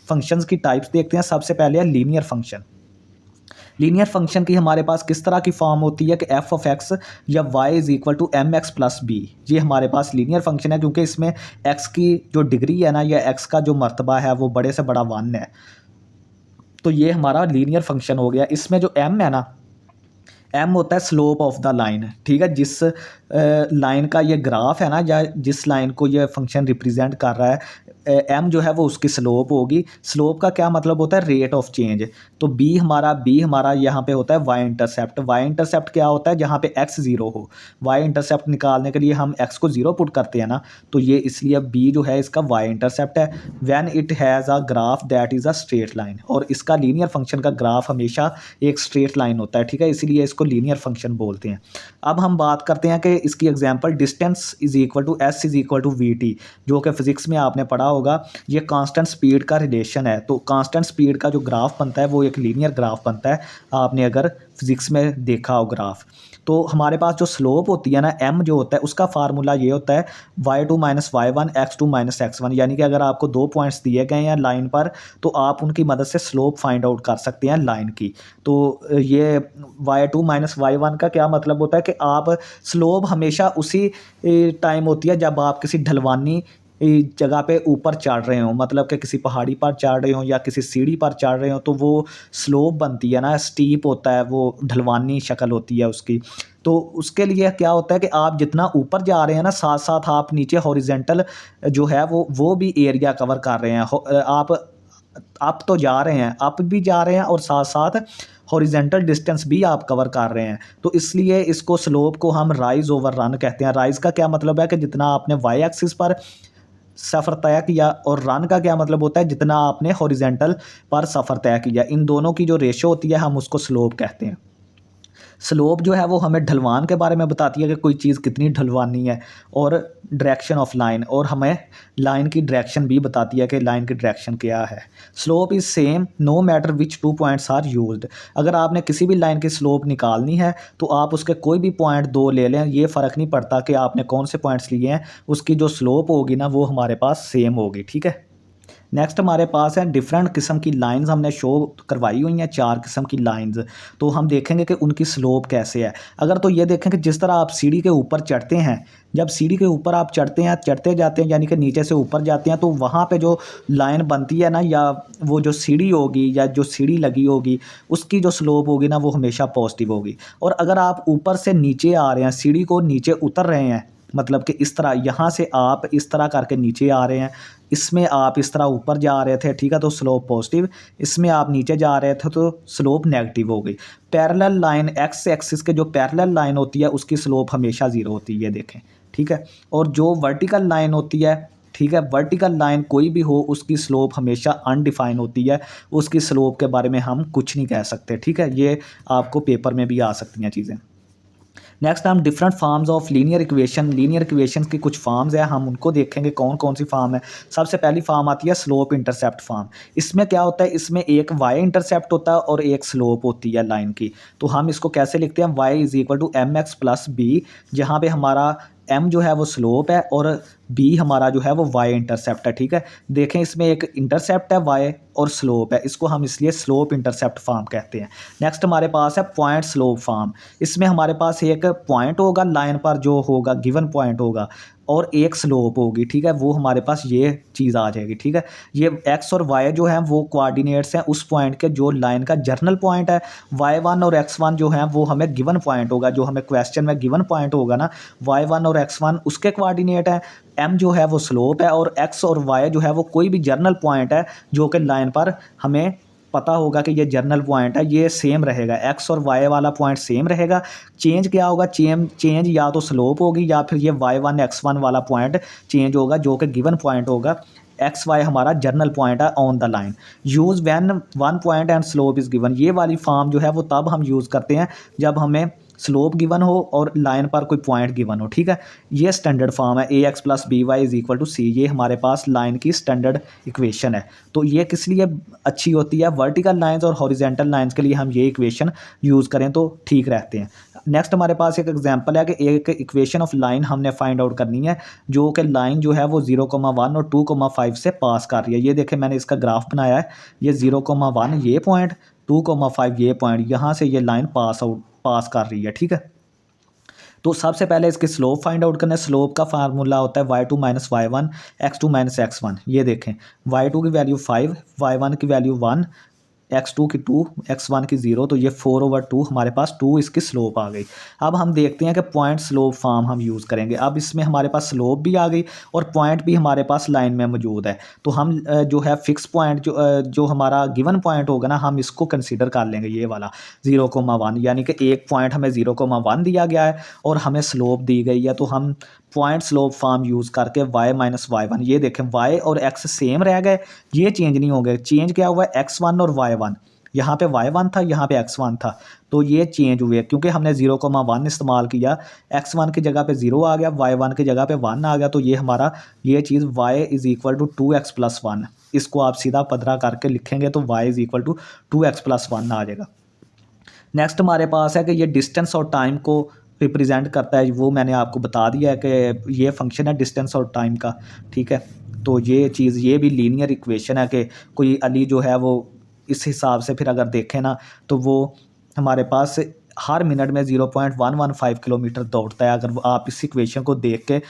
फंक्शंस की टाइप्स देखते हैं। सबसे पहले है लीनियर फंक्शन। लीनियर फंक्शन की हमारे पास किस तरह की फॉर्म होती है कि f(x) या y = mx + b। ये हमारे पास लीनियर फंक्शन है क्योंकि इसमें x की जो डिग्री है ना या x का जो मर्तबा है वो बड़े से बड़ा 1 है। तो ये हमारा लीनियर फंक्शन हो गया। इसमें जो m है ना, m होता है स्लोप ऑफ द लाइन, ठीक है। जिस लाइन का ये ग्राफ है ना या जिस लाइन को ये फंक्शन रिप्रेजेंट कर रहा है, m जो है वो उसकी स्लोप होगी। स्लोप का क्या मतलब होता है? Rate of change. तो b हमारा यहाँ पे होता है y इंटरसेप्ट। y इंटरसेप्ट क्या होता है? जहाँ पे x 0 हो। y इंटरसेप्ट निकालने के लिए हम x को 0 पुट करते हैं ना, तो ये इसलिए b जो है इसका y इंटरसेप्ट है। When it has a graph that is a straight line, और इसका लीनियर फंक्शन का ग्राफ हमेशा एक स्ट्रेट लाइन होता है, ठीक है, इसीलिए इसको लीनियर फंक्शन बोलते हैं। अब हम बात करते हैं कि इसकी example distance is equal to s is equal to v, जो कि फिजिक्स में आपने पढ़ा होगा। ये कांस्टेंट स्पीड का रिलेशन है। तो कांस्टेंट स्पीड का जो ग्राफ बनता है वो एक लीनियर ग्राफ बनता है, आपने अगर फिजिक्स में देखा हो ग्राफ। तो हमारे पास जो स्लोप होती है ना, m जो होता है उसका फार्मूला ये होता है y2 - y1 x2 - x1। यानी कि अगर आपको 2 पॉइंट्स दिए गए हैं लाइन पर तो आप उनकी मदद से स्लोप फाइंड आउट कर सकते हैं लाइन की। तो ये y2 - y1 का क्या मतलब होता है कि आप स्लोप हमेशा उसी टाइम होती है जब आप किसी ढलवानी जगह पे ऊपर चढ़ रहे हो, मतलब कि किसी पहाड़ी पर चढ़ रहे हो या किसी सीढ़ी पर चढ़ रहे हो, तो वो स्लोप बनती है ना, स्टीप होता है, वो ढलवानी शक्ल होती है उसकी। तो उसके लिए क्या होता है कि आप जितना ऊपर जा रहे हैं ना, साथ साथ आप नीचे हॉरिजेंटल जो है वो भी एरिया कवर कर रहे हैं। आप तो जा रहे हैं, अप भी जा रहे हैं और साथ साथ हॉरिजेंटल डिस्टेंस भी आप कवर कर रहे हैं। तो इसलिए इसको स्लोप को हम राइज ओवर रन कहते हैं। राइज का क्या मतलब है कि जितना आपने वाई एक्सिस पर सफ़र तय किया, और रन का क्या मतलब होता है जितना आपने हॉरिजेंटल पर सफ़र तय किया। इन दोनों की जो रेशो होती है हम उसको स्लोप कहते हैं। स्लोप जो है वो हमें ढलवान के बारे में बताती है कि कोई चीज़ कितनी ढलवानी है, और डायरेक्शन ऑफ लाइन, और हमें लाइन की डायरेक्शन भी बताती है कि लाइन की डायरेक्शन क्या है। Slope is same no matter which 2 points are used. अगर आपने किसी भी लाइन की स्लोप निकालनी है तो आप उसके कोई भी पॉइंट 2 ले लें, ये फ़र्क नहीं पड़ता कि आपने कौन से पॉइंट्स लिए हैं, उसकी जो स्लोप होगी ना वो हमारे पास सेम होगी, ठीक है। नेक्स्ट हमारे पास है डिफरेंट किस्म की लाइंस हमने शो करवाई हुई हैं, 4 किस्म की लाइंस। तो हम देखेंगे कि उनकी स्लोप कैसे है। अगर तो ये देखें कि जिस तरह आप सीढ़ी के ऊपर चढ़ते हैं, जब सीढ़ी के ऊपर आप चढ़ते हैं, चढ़ते जाते हैं, यानी कि नीचे से ऊपर जाते हैं, तो वहाँ पे जो लाइन बनती है ना, या वो जो सीढ़ी होगी या जो सीढ़ी लगी होगी उसकी जो स्लोप होगी ना वो हमेशा पॉजिटिव होगी। और अगर आप ऊपर से नीचे आ रहे हैं, सीढ़ी को नीचे उतर रहे हैं, मतलब कि इस तरह यहाँ से आप इस तरह करके नीचे आ रहे हैं, इसमें आप इस तरह ऊपर जा रहे थे, ठीक है, तो स्लोप पॉजिटिव, इसमें आप नीचे जा रहे थे तो स्लोप नेगेटिव हो गई। पैरेलल लाइन एक्स एक्सिस के जो पैरेलल लाइन होती है उसकी स्लोप हमेशा ज़ीरो होती है, ये देखें, ठीक है। और जो वर्टिकल लाइन होती है, ठीक है, वर्टिकल लाइन कोई भी हो उसकी स्लोप हमेशा अनडिफाइन होती है, उसकी स्लोप के बारे में हम कुछ नहीं कह सकते, ठीक है। ये आपको पेपर में भी आ सकती हैं चीज़ें। नेक्स्ट हम different farms of linear equation की कुछ फार्म्स है, हम उनको देखेंगे कौन कौन सी फार्म है। सबसे पहली फार्म आती है स्लोप इंटरसेप्ट फार्म। इसमें क्या होता है, इसमें एक वाई इंटरसेप्ट होता है और एक स्लोप होती है लाइन की। तो हम इसको कैसे लिखते हैं, y is equal to m x plus b, जहाँ पे हमारा एम जो है वो स्लोप है और बी हमारा जो है वो वाई इंटरसेप्ट है, ठीक है। देखें इसमें एक इंटरसेप्ट है वाई और स्लोप है, इसको हम इसलिए स्लोप इंटरसेप्ट फार्म कहते हैं। नेक्स्ट हमारे पास है पॉइंट स्लोप फार्म। इसमें हमारे पास एक पॉइंट होगा लाइन पर जो होगा गिवन पॉइंट होगा और एक स्लोप होगी, ठीक है, वो हमारे पास ये चीज़ आ जाएगी, ठीक है। ये एक्स और वाई जो हैं वो कोऑर्डिनेट्स हैं उस पॉइंट के जो लाइन का जर्नल पॉइंट है। y1 और x1 जो हैं वो हमें गिवन पॉइंट होगा, जो हमें क्वेश्चन में गिवन पॉइंट होगा ना, y1 और x1 उसके कोऑर्डिनेट है। m जो है वो स्लोप है और x और y जो है वो कोई भी जर्नल पॉइंट है जो कि लाइन पर हमें पता होगा कि ये जर्नल पॉइंट है, ये सेम रहेगा, एक्स और वाई वाला पॉइंट सेम रहेगा। चेंज क्या होगा, चेंज या तो स्लोप होगी या फिर ये y1 x1 वाला पॉइंट चेंज होगा जो कि गिवन पॉइंट होगा। एक्स वाई हमारा जर्नल पॉइंट है on the line. Use when one point and slope is given, ये वाली फॉर्म जो है वो तब हम यूज़ करते हैं जब हमें स्लोप गिवन हो और लाइन पर कोई पॉइंट गिवन हो, ठीक है। ये स्टैंडर्ड फॉर्म है a x plus b y is equal to c, ये हमारे पास लाइन की स्टैंडर्ड इक्वेशन है। तो ये किस लिए अच्छी होती है, वर्टिकल लाइंस और हॉरिजेंटल लाइंस के लिए हम ये इक्वेशन यूज़ करें तो ठीक रहते हैं। नेक्स्ट हमारे पास एक एग्जांपल है कि एक इक्वेशन ऑफ लाइन हमने फाइंड आउट करनी है जो कि लाइन जो है वो 0,1 और 2,5 से पास कर रही है। ये देखें मैंने इसका ग्राफ बनाया है, ये 0,1 ये पॉइंट, 2,5 ये पॉइंट, यहाँ से ये लाइन पास कर रही है, ठीक है। तो सबसे पहले इसके स्लोप फाइंड आउट करना है। स्लोप का फार्मूला होता है y2 minus y1 x2 minus x1। ये देखें y2 की वैल्यू 5, y1 की वैल्यू 1, x2 की 2, x1 की 0, तो ये 4/2 हमारे पास 2 इसकी स्लोप आ गई। अब हम देखते हैं कि पॉइंट स्लोप फॉर्म हम यूज़ करेंगे। अब इसमें हमारे पास स्लोप भी आ गई और पॉइंट भी हमारे पास लाइन में मौजूद है। तो हम जो है फिक्स पॉइंट जो हमारा गिवन पॉइंट होगा ना, हम इसको कंसीडर कर लेंगे, ये वाला 0,1, यानी कि एक पॉइंट हमें 0,1 दिया गया है और हमें स्लोप दी गई है। तो हम पॉइंट स्लोप फॉर्म यूज़ करके y माइनस y1, ये देखें y और x सेम रह गए, ये चेंज नहीं हो गए। चेंज क्या हुआ है, x1 और y1, यहाँ पे y1 था, यहाँ पे x1 था, तो ये चेंज हुए क्योंकि हमने 0,1 इस्तेमाल किया। x1 की जगह पे 0 आ गया, y1 की जगह पे 1 आ गया, तो ये हमारा ये चीज़ y is equal to 2x plus 1, इसको आप सीधा पदरा करके लिखेंगे तो y is equal to 2x plus 1 आ जाएगा। नेक्स्ट हमारे पास है कि ये डिस्टेंस और टाइम को रिप्रेजेंट करता है, वो मैंने आपको बता दिया है कि ये फंक्शन है डिस्टेंस और टाइम का, ठीक है। तो ये चीज़, ये भी लीनियर इक्वेशन है कि कोई अली जो है वो इस हिसाब से फिर अगर देखें ना तो वो हमारे पास हर मिनट में 0.115 किलोमीटर दौड़ता है। अगर आप इस इक्वेशन को देख के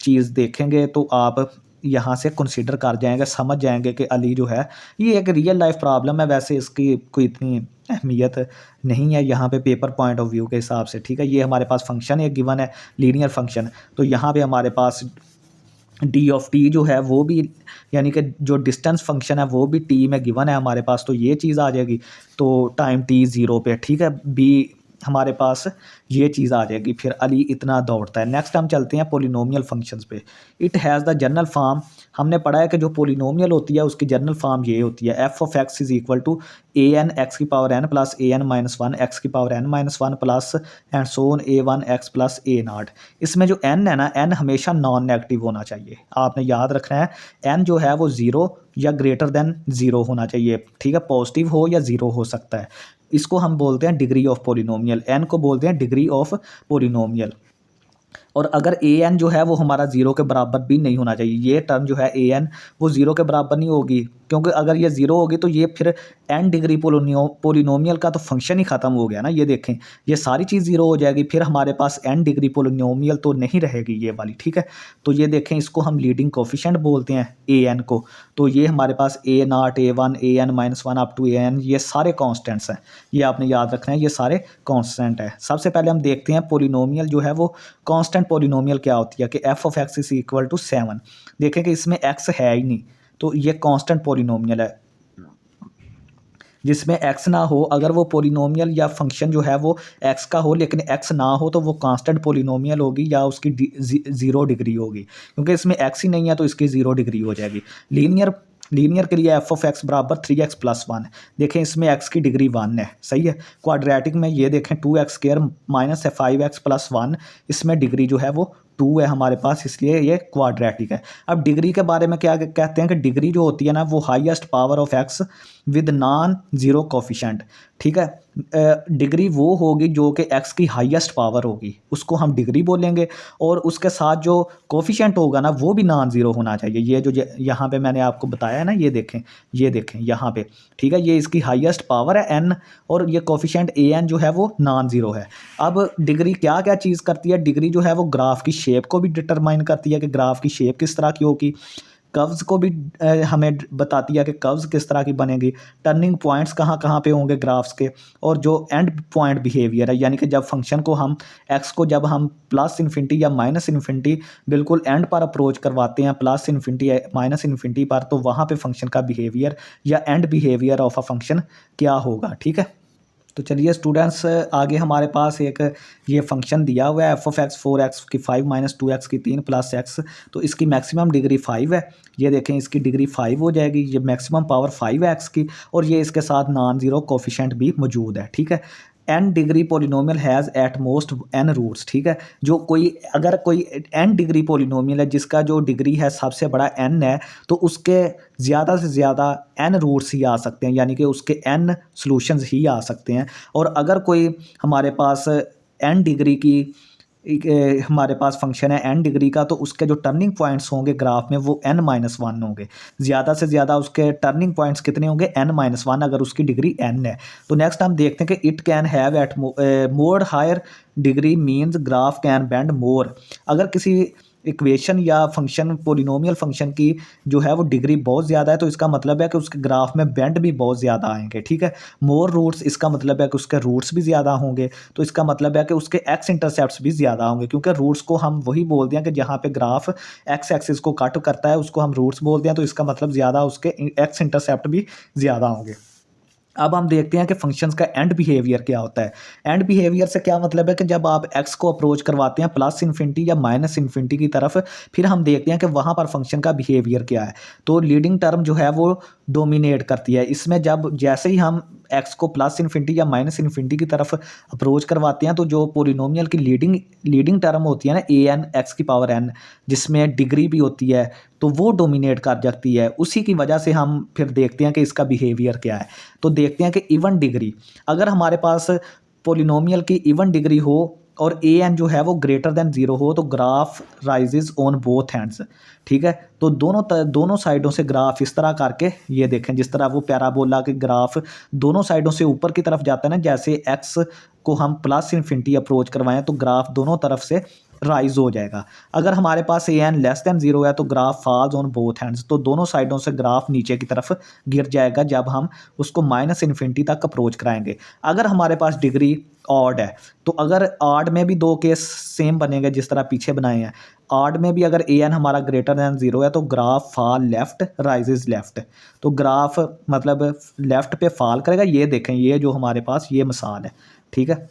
चीज़ देखेंगे तो आप यहाँ से कंसीडर कर जाएंगे, समझ जाएंगे कि अली जो है ये एक रियल लाइफ प्रॉब्लम है। वैसे इसकी कोई इतनी अहमियत नहीं है यहाँ पे पेपर पॉइंट ऑफ व्यू के हिसाब से, ठीक है। ये हमारे पास फंक्शन एक गिवन है, लीनियर फंक्शन, तो यहाँ पे हमारे पास डी ऑफ टी जो है वो भी, यानी कि जो डिस्टेंस फंक्शन है वो भी टी में गिवन है हमारे पास, तो ये चीज़ आ जाएगी। तो टाइम टी 0 पे, ठीक है, बी हमारे पास ये चीज़ आ जाएगी, फिर अली इतना दौड़ता है। नेक्स्ट हम चलते हैं पोलिनोमियल फंक्शंस पे। It has the general form, हमने पढ़ा है कि जो पोलिनोमियल होती है उसकी जनरल फॉर्म ये होती है, f of x is equal to an x की power n plus an minus 1 x की power n minus 1 plus and so on a1 x plus a0। इसमें जो n है ना, n हमेशा नॉन नेगेटिव होना चाहिए, आपने याद रखना है। n जो है वो 0 या ग्रेटर देन 0 होना चाहिए, ठीक है, पॉजिटिव हो या 0 हो सकता है। इसको हम बोलते हैं डिग्री ऑफ पोलिनोमियल, n को बोलते हैं डिग्री ऑफ पोलिनोमियल। और अगर ए एन जो है वो हमारा 0 के बराबर भी नहीं होना चाहिए, ये टर्म जो है ए एन वो 0 के बराबर नहीं होगी, क्योंकि अगर ये 0 होगी तो ये फिर n डिग्री पोलिनोमियल का तो फंक्शन ही ख़त्म हो गया ना। ये देखें ये सारी चीज़ 0 हो जाएगी, फिर हमारे पास n डिग्री पोलिनोमियल तो नहीं रहेगी ये वाली, ठीक है। तो ये देखें इसको हम लीडिंग कोफिशिएंट बोलते हैं ए एन को। तो ये हमारे पास a0 a1 an minus 1 up to an, ये सारे कॉन्स्टेंट्स हैं, ये आपने याद रखना है, ये सारे कॉन्स्टेंट है। सबसे पहले हम देखते हैं पोलिनोमियल जो है वो कॉन्स्टेंट कांस्टेंट पोलिनोमियल क्या होती है कि F of x is equal to 7। देखें कि इसमें एक्स है ही नहीं, तो ये कांस्टेंट पोलिनोमियल है। जिसमें एक्स ना हो, अगर वो पोलिनोमियल या फंक्शन जो है वो एक्स का हो लेकिन एक्स ना हो, तो वो कांस्टेंट पोलिनोमियल होगी या उसकी 0 डिग्री होगी। क्योंकि इसमें एक्स ही नहीं है तो इसकी 0 डिग्री हो जाएगी। लीनियर के लिए एफ ऑफ एक्स बराबर 3x प्लस 1। देखें इसमें x की डिग्री 1 है, सही है। क्वाड्रेटिक में ये देखें 2x स्क्वायर माइनस है 5x प्लस 1, इसमें डिग्री जो है वो 2 है हमारे पास, इसलिए ये क्वाड्रेटिक है। अब डिग्री के बारे में क्या कहते हैं कि डिग्री जो होती है ना वो highest power of x with non zero coefficient, ठीक है। डिग्री वो होगी जो कि एक्स की हाईएस्ट पावर होगी, उसको हम डिग्री बोलेंगे। और उसके साथ जो कोफिशेंट होगा ना वो भी नॉन ज़ीरो होना चाहिए। ये जो यहाँ पे मैंने आपको बताया है ना, ये देखें यहाँ पे, ठीक है। ये इसकी हाईएस्ट पावर है एन, और ये कोफिशेंट ए एन जो है वो नॉन ज़ीरो है। अब डिग्री क्या क्या चीज़ करती है? डिग्री जो है वो ग्राफ की शेप को भी डिटरमाइन करती है कि ग्राफ की शेप किस तरह की होगी। कर्व्स को भी हमें बताती है कि कर्व्स किस तरह की बनेगी। टर्निंग पॉइंट्स कहाँ कहाँ पे होंगे ग्राफ्स के। और जो एंड पॉइंट बिहेवियर है, यानी कि जब फंक्शन को हम एक्स को जब हम प्लस इन्फिनिटी या माइनस इन्फिनिटी बिल्कुल एंड पर अप्रोच करवाते हैं, प्लस इन्फिनिटी या माइनस इन्फिनिटी पर, तो वहाँ पे फंक्शन का बिहेवियर या and behaviour of a function क्या होगा, ठीक है। तो चलिए स्टूडेंट्स, आगे हमारे पास एक ये फंक्शन दिया हुआ है एफ ऑफ एक्स 4x की 5 माइनस 2x की 3 प्लस x, तो इसकी मैक्सिमम डिग्री 5 है। ये देखें इसकी डिग्री 5 हो जाएगी, ये मैक्सिमम पावर 5 है x की, और ये इसके साथ नॉन ज़ीरो कोफिशिएंट भी मौजूद है, ठीक है। N degree polynomial has at most n roots, ठीक है। जो अगर कोई एन डिग्री पोलिनोमियल है जिसका जो डिग्री है सबसे बड़ा एन है, तो उसके ज़्यादा से ज़्यादा एन रूट्स ही आ सकते हैं, यानी कि उसके एन सॉल्यूशंस ही आ सकते हैं। और अगर कोई हमारे पास एन डिग्री की हमारे पास फंक्शन है एन डिग्री का, तो उसके जो टर्निंग पॉइंट्स होंगे ग्राफ में वो n माइनस 1 होंगे। ज़्यादा से ज़्यादा उसके टर्निंग पॉइंट्स कितने होंगे? n माइनस 1, अगर उसकी डिग्री n है। तो नेक्स्ट हम देखते हैं कि it can have at more higher degree means graph can bend more. अगर किसी इक्वेशन या फंक्शन पोलिनोमियल फंक्शन की जो है वो डिग्री बहुत ज़्यादा है, तो इसका मतलब है कि उसके ग्राफ में बेंड भी बहुत ज़्यादा आएंगे, ठीक है। मोर रूट्स, इसका मतलब है कि उसके रूट्स भी ज़्यादा होंगे, तो इसका मतलब है कि उसके एक्स इंटरसेप्ट्स भी ज़्यादा होंगे, क्योंकि रूट्स को हम वही बोलते हैं कि जहाँ पे ग्राफ एक्स एक्सिस को कट करता है उसको हम रूट्स बोलते हैं, तो इसका मतलब ज़्यादा उसके एक्स इंटरसेप्ट भी ज़्यादा होंगे। अब हम देखते हैं कि फंक्शंस का एंड बिहेवियर क्या होता है। एंड बिहेवियर से क्या मतलब है कि जब आप एक्स को अप्रोच करवाते हैं प्लस इन्फिनिटी या माइनस इन्फिनिटी की तरफ, फिर हम देखते हैं कि वहाँ पर फंक्शन का बिहेवियर क्या है। तो लीडिंग टर्म जो है वो डोमिनेट करती है इसमें। जब जैसे ही हम एक्स को प्लस इन्फिनिटी या माइनस इन्फिनिटी की तरफ अप्रोच करवाते हैं, तो जो पोलिनोमियल की लीडिंग टर्म होती है ना, ए एन एक्स की पावर एन, जिसमें डिग्री भी होती है, तो वो डोमिनेट कर जाती है। उसी की वजह से हम फिर देखते हैं कि इसका बिहेवियर क्या है। तो देखते हैं कि इवन डिग्री, अगर हमारे पास पोलिनोमियल की इवन डिग्री हो और ए एन जो है वो ग्रेटर देन 0 हो, तो graph rises on both hands, ठीक है। तो दोनों साइडों से ग्राफ इस तरह करके, ये देखें जिस तरह वो पैराबोला के ग्राफ दोनों साइडों से ऊपर की तरफ जाता है ना, जैसे एक्स को हम प्लस इन्फिनिटी अप्रोच करवाएं तो ग्राफ दोनों तरफ से राइज हो जाएगा। अगर हमारे पास ए एन लेस देन 0 है तो graph falls on both hands, तो दोनों साइडों से ग्राफ नीचे की तरफ गिर जाएगा जब हम उसको माइनस इन्फिनिटी तक अप्रोच कराएंगे। अगर हमारे पास डिग्री ऑड है, तो अगर ऑड में भी दो केस सेम बनेंगे जिस तरह पीछे बनाए हैं। ऑड में भी अगर ए एन हमारा ग्रेटर देन 0 है तो graph fall left rises left, तो ग्राफ मतलब लेफ्ट पे फॉल करेगा। ये देखें, ये जो हमारे पास ये मिसाल है, ठीक है।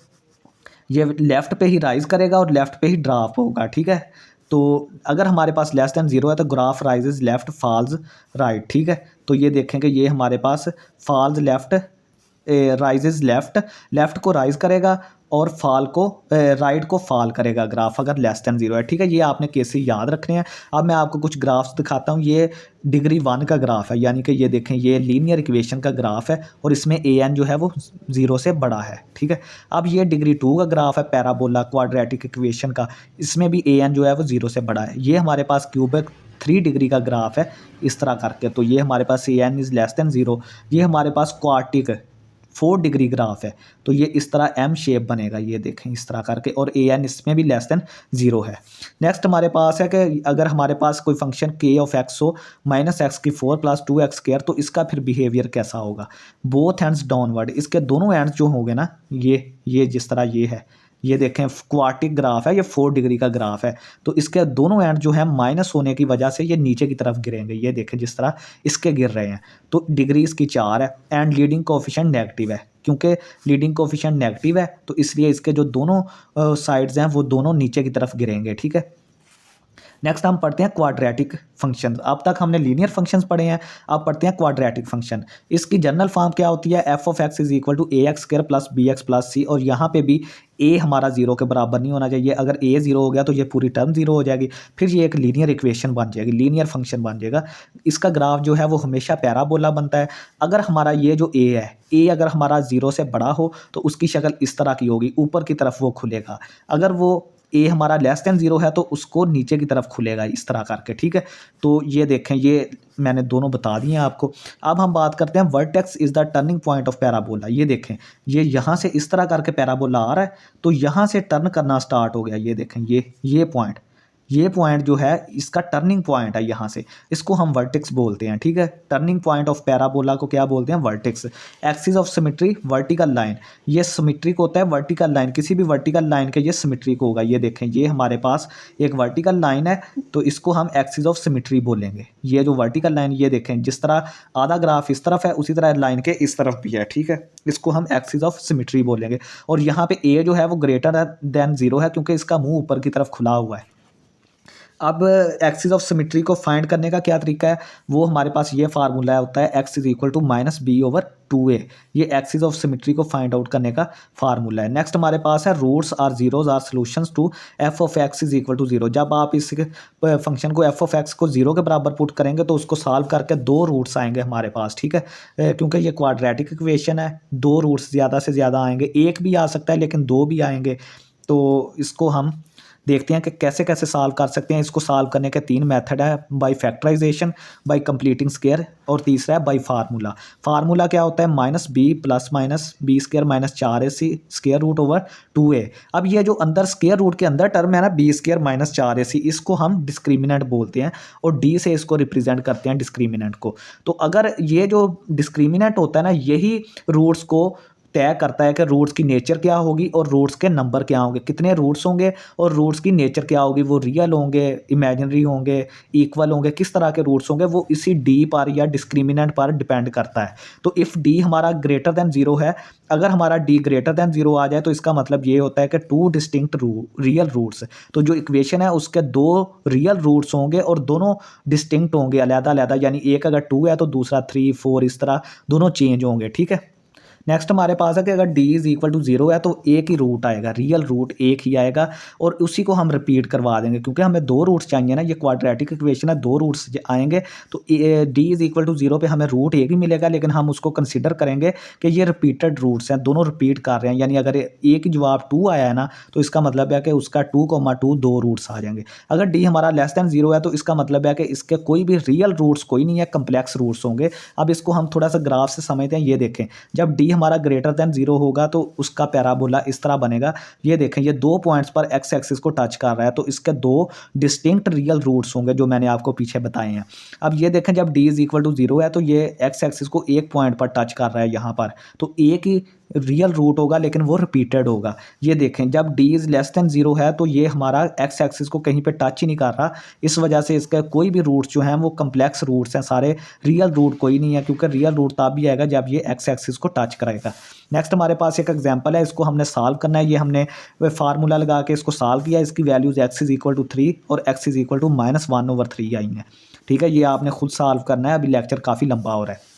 ये लेफ़्ट पे ही राइज़ करेगा और लेफ़्ट पे ही ड्रॉप होगा, ठीक है। तो अगर हमारे पास लेस देन 0 है तो graph rises left falls right, ठीक है। तो ये देखेंगे ये हमारे पास फॉल्स लेफ़्ट राइजेज लेफ़्ट को राइज़ करेगा और राइट को फॉल करेगा ग्राफ अगर लेस देन 0 है, ठीक है। ये आपने केसेस याद रखने हैं। अब मैं आपको कुछ ग्राफ्स दिखाता हूँ। ये डिग्री 1 का ग्राफ है, यानी कि ये देखें ये लीनियर इक्वेशन का ग्राफ है और इसमें ए एन जो है वो 0 से बड़ा है, ठीक है। अब ये डिग्री 2 का ग्राफ है पैराबोला क्वाड्रेटिक इक्वेशन का, इसमें भी ए एन जो है वो 0 से बड़ा है। ये हमारे पास क्यूबिक 3 डिग्री का ग्राफ है इस तरह करके, तो ये हमारे पास A N is less than 0। ये हमारे पास क्वार्टिक 4 डिग्री ग्राफ है, तो ये इस तरह एम शेप बनेगा, ये देखें इस तरह करके, और ए एन इसमें भी लेस देन 0 है। नेक्स्ट हमारे पास है कि अगर हमारे पास कोई फंक्शन के ऑफ एक्स हो माइनस एक्स की 4 प्लस 2x स्क्वायर, तो इसका फिर बिहेवियर कैसा होगा? बोथ हैंड्स डाउनवर्ड, इसके दोनों हैंड्स जो होंगे ना, ये जिस तरह ये है, ये देखें क्वार्टिक ग्राफ है, ये 4 डिग्री का ग्राफ है। तो इसके दोनों एंड जो है माइनस होने की वजह से ये नीचे की तरफ गिरेंगे। ये देखें जिस तरह इसके गिर रहे हैं, तो डिग्री इसकी 4 है एंड लीडिंग कोएफिशिएंट नेगेटिव है। क्योंकि लीडिंग कोएफिशिएंट नेगेटिव है तो इसलिए इसके जो दोनों साइड्स हैं वो दोनों नीचे की तरफ गिरेंगे, ठीक है। नेक्स्ट हम पढ़ते हैं क्वाड्रेटिक फंक्शन। अब तक हमने लीनियर फंक्शंस पढ़े हैं, अब पढ़ते हैं क्वाड्रेटिक फंक्शन। इसकी जनरल फॉर्म क्या होती है, f of x is equal to a x square plus b x plus c. और यहाँ पे भी ए हमारा जीरो के बराबर नहीं होना चाहिए। अगर ए जीरो हो गया तो ये पूरी टर्म जीरो हो जाएगी, फिर ये एक लीनियर इक्वेशन बन जाएगी, लीनियर फंक्शन बन जाएगा। इसका ग्राफ जो है वो हमेशा पैराबोला बनता है। अगर हमारा ये जो ए है, ए अगर हमारा जीरो से बड़ा हो तो उसकी शक्ल इस तरह की होगी, ऊपर की तरफ वो खुलेगा। अगर वो ए हमारा लेस देन जीरो है तो उसको नीचे की तरफ खुलेगा इस तरह करके, ठीक है। तो ये देखें, ये मैंने दोनों बता दिए हैं आपको। अब हम बात करते हैं vertex is the turning point of parabola. ये देखें, ये यहाँ से इस तरह करके पैराबोला आ रहा है तो यहाँ से टर्न करना स्टार्ट हो गया। ये देखें, ये पॉइंट जो है इसका टर्निंग पॉइंट है यहाँ से, इसको हम वर्टेक्स बोलते हैं, ठीक है। टर्निंग पॉइंट ऑफ पैराबोला को क्या बोलते हैं, vertex. Axis of symmetry vertical line, ये सिमेट्रिक होता है वर्टिकल लाइन, किसी भी वर्टिकल लाइन के ये सिमेट्रिक होगा। ये देखें, ये हमारे पास एक वर्टिकल लाइन है तो इसको हम एक्सिस ऑफ सिमेट्री बोलेंगे। ये जो वर्टिकल लाइन, ये देखें जिस तरह आधा ग्राफ इस तरफ है उसी तरह लाइन के इस तरफ भी है, ठीक है। इसको हम एक्सिस ऑफ सिमेट्री बोलेंगे। और यहाँ पे ए जो है वो ग्रेटर देन जीरो है क्योंकि इसका मुंह ऊपर की तरफ खुला हुआ है। अब एक्सिस ऑफ सिमेट्री को फाइंड करने का क्या तरीका है, वो हमारे पास ये फार्मूला होता है, x is equal to minus b over 2a। ये एक्सिस ऑफ सिमेट्री को फाइंड आउट करने का फार्मूला है। नेक्स्ट हमारे पास है roots or zeros or solutions to f of x is equal to zero. जब आप इस फंक्शन को एफ ऑफ एक्स को जीरो के बराबर पुट करेंगे तो उसको सॉल्व करके दो रूट्स आएंगे हमारे पास, ठीक है। क्योंकि ये क्वाड्रेटिक इक्वेशन है, दो रूट्स ज़्यादा से ज़्यादा आएंगे, एक भी आ सकता है लेकिन दो भी आएंगे। तो इसको हम देखते हैं कि कैसे कैसे सॉल्व कर सकते हैं। इसको सॉल्व करने के 3 मेथड है, by factorization, by completing square और तीसरा है बाय फार्मूला। फार्मूला क्या होता है, minus b plus minus b square minus 4ac square root over 2a। अब ये जो अंदर स्क्वायर रूट के अंदर टर्म है ना, बी स्क्वायर माइनस 4ac, इसको हम डिस्क्रिमिनेंट बोलते हैं और डी से इसको रिप्रेजेंट करते हैं डिस्क्रिमिनेंट को। तो अगर ये जो डिस्क्रिमिनेंट होता है ना, यही रूट्स को तय करता है कि रूट्स की नेचर क्या होगी और रूट्स के नंबर क्या होंगे, कितने रूट्स होंगे और रूट्स की नेचर क्या होगी, वो रियल होंगे, इमेजिनरी होंगे, इक्वल होंगे, किस तरह के रूट्स होंगे, वो इसी डी पर या डिस्क्रिमिनेंट पर डिपेंड करता है। तो इफ़ डी हमारा ग्रेटर देन जीरो है, अगर हमारा डी ग्रेटर देन जीरो आ जाए तो इसका मतलब ये होता है कि टू डिस्टिंक्ट रियल रूट्स। तो जो इक्वेशन है उसके दो रियल रूट्स होंगे और दोनों डिस्टिंक्ट होंगे, अलग अलग, यानी एक अगर 2 है तो दूसरा 3 4 इस तरह दोनों चेंज होंगे, ठीक है। नेक्स्ट हमारे पास है कि अगर d is equal to zero है तो एक ही रूट आएगा, रियल रूट एक ही आएगा और उसी को हम रिपीट करवा देंगे क्योंकि हमें दो रूट्स चाहिए ना, ये क्वाड्रेटिक इक्वेशन है, दो रूट्स आएंगे तो d is equal to zero पे हमें रूट एक ही मिलेगा, लेकिन हम उसको कंसिडर करेंगे कि ये रिपीटेड रूट्स हैं, दोनों रिपीट कर रहे हैं। यानी अगर एक ही जवाब 2 आया है ना तो इसका मतलब है कि उसका 2,2 दो रूट्स आ जाएंगे। अगर d हमारा लेस दैन जीरो है तो इसका मतलब है कि इसके कोई भी रियल रूट्स कोई नहीं है, कम्प्लेक्स रूट्स होंगे। अब इसको हम थोड़ा सा ग्राफ से समझते हैं। ये देखें, जब d हमारा ग्रेटर देन जीरो होगा तो उसका पैराबोला इस तरह बनेगा। ये देखें, ये दो पॉइंट्स पर एक्स एक्सिस को टच कर रहा है तो इसके दो डिस्टिंक्ट रियल रूट्स होंगे जो मैंने आपको पीछे बताए हैं। अब ये देखें, जब d is equal to zero है तो ये एक्स एक्सिस को एक पॉइंट पर टच कर रहा है यहाँ पर, तो एक ही रियल रूट होगा लेकिन वो रिपीटेड होगा। ये देखें, जब d is less than zero है तो ये हमारा एक्स एक्सिस को कहीं पे टच ही नहीं कर रहा, इस वजह से इसका कोई भी रूट्स जो हैं वो कम्प्लेक्स रूट्स हैं सारे, रियल रूट कोई नहीं है क्योंकि रियल रूट तब भी आएगा जब ये एक्स एक्सिस को टच करेगा। नेक्स्ट हमारे पास एक एग्जांपल है, इसको हमने सॉल्व करना है। ये हमने फार्मूला लगा के इसको सॉल्व किया, इसकी values x is equal to 3 और एक्स इज़ इक्वल टू -1/3 आई हैं, ठीक है। ये आपने खुद सॉल्व करना है, अभी लेक्चर काफ़ी लंबा हो रहा है।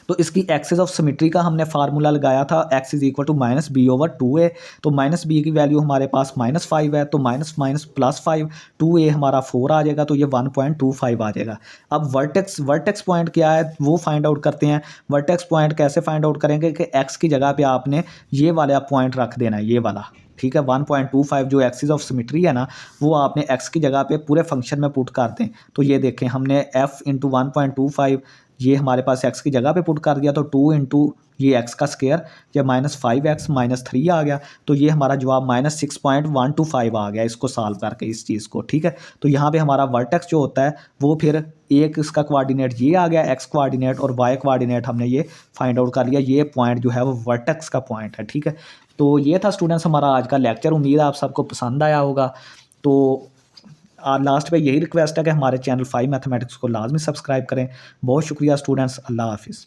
तो इसकी एक्सिस ऑफ सिमेट्री का हमने फार्मूला लगाया था, x is equal to minus b over 2a। तो माइनस बी की वैल्यू हमारे पास -5 है तो माइनस माइनस प्लस 5, 2a हमारा 4 आ जाएगा तो ये 1.25 आ जाएगा। अब वर्टेक्स पॉइंट क्या है वो फाइंड आउट करते हैं। वर्टेक्स पॉइंट कैसे फाइंड आउट करेंगे कि एक्स की जगह पे आपने ये वाला पॉइंट रख देना है, ये वाला, ठीक है। 1.25 जो एक्सिस ऑफ सिमेट्री है ना, वो आपने एक्स की जगह पे पूरे फंक्शन में पुट कर दें। तो ये देखें, हमने f इंटू 1.25 ये हमारे पास x की जगह पे पुट कर दिया तो 2 इंटू ये x का स्क्वायर, ये -5x -3 आ गया तो ये हमारा जवाब -6.125 आ गया इसको सॉल्व करके इस चीज़ को, ठीक है। तो यहाँ पे हमारा वर्टेक्स जो होता है वो फिर एक इसका कोऑर्डिनेट ये आ गया x कोऑर्डिनेट और y कोऑर्डिनेट हमने ये फाइंड आउट कर लिया। ये पॉइंट जो है वो वर्टेक्स का पॉइंट है, ठीक है। तो ये था स्टूडेंट्स हमारा आज का लेक्चर। उम्मीद है आप सबको पसंद आया होगा। तो लास्ट पे यही रिक्वेस्ट है कि हमारे चैनल 5 मैथमेटिक्स को लाजमी सब्सक्राइब करें। बहुत शुक्रिया स्टूडेंट्स, अल्लाह हाफिज़।